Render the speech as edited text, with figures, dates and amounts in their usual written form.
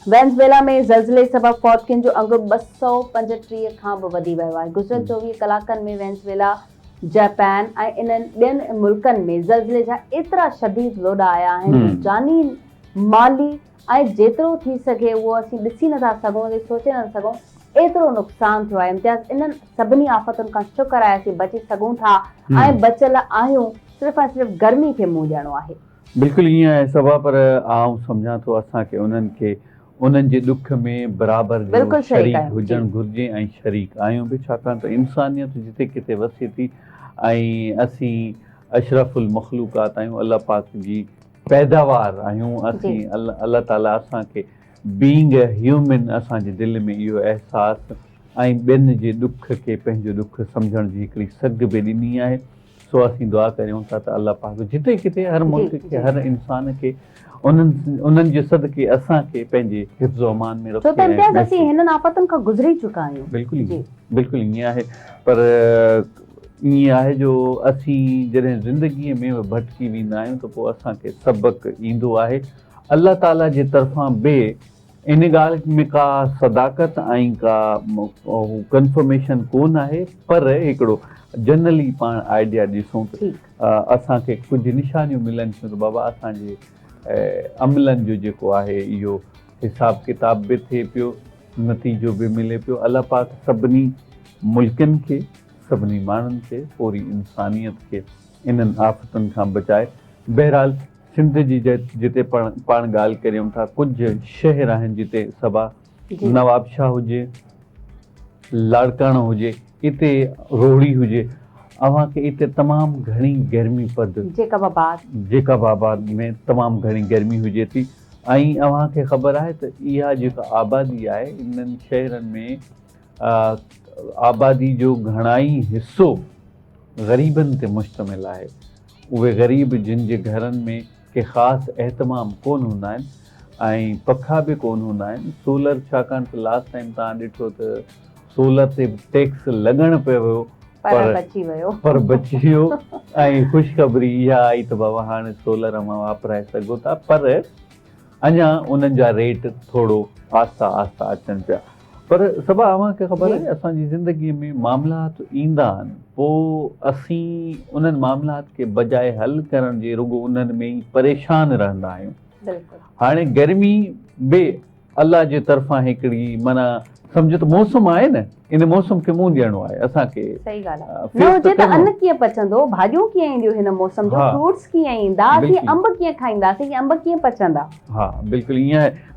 Venezuela में ज़ल्ज़ले सबबि फौतकिन जो अंग 235 खां बि वधी वियो आहे। गुज़िरियल 24 कलाकनि में वेनेज़ुएला, जापान ऐं इन्हनि ॿियनि मुल्कनि में ज़ल्ज़ले जा एतिरा शदीद लोॾा आया आहिनि जो जानी, माली ऐं जेतिरो थी सघे उहो असीं ॾिसी नथा सघूं, सोचे नथा सघूं, एतिरो नुक़सानु थियो आहे। इम्तियाज़ इन्हनि सभिनी आफ़तुनि खां शुक्र आहे असीं बची सघूं था ऐं बचियल आहियूं, सिर्फ़ु ऐं सिर्फ़ु गर्मी खे मुंहुं ॾियणो आहे। बिल्कुलु ईअं आहे सबा, पर आउं सम्झां थो असांखे उन्हनि जे ॾुख में बराबरि शरीक हुजणु घुरिजे ऐं शरीक आहियूं बि, छाकाणि त इंसानियत जिते किथे वसे थी ऐं असीं अशरफुल मख़लूक़ात आहियूं, अलाह पाक जी पैदावार आहियूं। असीं अलाह ताला असांखे बीइंग अ ह्यूमन असांजे दिलि में इहो अहसासु ऐं ॿियनि जे ॾुख खे पंहिंजो ॾुख सम्झण जी हिकिड़ी सघ बि ॾिनी आहे। सो असीं दुआ करियूं था त अलाह पाक जिते किथे हर मुल्क खे, हर इंसान खे उन्हनि जे सदके असांखे पंहिंजे हिफ़्ज़ ओ अमान में रखे। असीं हिननि आफ़तुनि खां गुज़री चुका आहियूं। बिल्कुलु ईअं आहे, पर ईअं आहे जो असीं जॾहिं ज़िंदगीअ में भटकी वेंदा आहियूं त पोइ असांखे सबक़ु ईंदो आहे अल्लाह ताला जे तरफ़ां बि। इन ॻाल्हि में का सदाकत ऐं का कंफर्मेशन कोन आहे, पर हिकिड़ो जनरली पाण आइडिया ॾिसूं त असांखे कुझु निशानियूं मिलनि थियूं त बाबा असांजे अमलनि जो जेको आहे इहो हिसाब किताब बि थिए पियो, नतीजो बि मिले पियो। अलाह पाक सभिनी मुल्कनि खे, सभिनी माण्हुनि खे, पूरी इंसानियत खे इन्हनि आफ़तुनि खां बचाए। बहरहाल सिंध जी जिते पाण ॻाल्हि करियूं था, कुझु शहर आहिनि जिते सबा नवाबशाह हुजे, लाड़काणो हुजे, इते रोहड़ी हुजे, अव्हांखे इते तमामु घणी गर्मी पद, जेकबाबाद में तमामु घणी गर्मी हुजे थी। ऐं अव्हांखे ख़बर आहे त इहा जेका आबादी आहे इन्हनि शहरनि में आबादी जो घणाई हिसो ग़रीबनि ते मुश्तमिल आहे। उहे ग़रीब जिन जे घरनि में के ख़ासि एहतमाम कोन हूंदा आहिनि ऐं पखा बि कोन हूंदा आहिनि। सोलर, छाकाणि त लास्ट टाइम तव्हां ॾिठो त सोलर ते टैक्स लॻणु पियो हुयो, पर बची वियो। ऐं ख़ुशख़बरी इहा आई त बाबा हाणे सोलर मां वापराए सघो था, पर अञा उन्हनि जा रेट थोरो आहिस्ता आहिस्ता अचनि पिया। पर सबा अव्हांखे ख़बर आहे असांजी ज़िंदगीअ में मामलात ईंदा आहिनि, पोइ असीं उन्हनि मामलात खे बजाए हल करण जे रुॻो उन्हनि में ई परेशान रहंदा आहियूं। हाणे गर्मी बि अलाह जे तरफ़ां हिकिड़ी माना सम्झो त मौसम आहे न, इन मौसम खे मुंहुं ॾियणो आहे असांखे। सही ॻाल्हि आहे। न हुजे त अन्न कीअं पचंदो, भाॼियूं कीअं ईंदियूं हिन मौसम जो, फ्रूट्स कीअं ईंदा, असीं अंब कीअं खाईंदासीं, अंब कीअं पचंदा। हा बिल्कुलु ईअं आहे।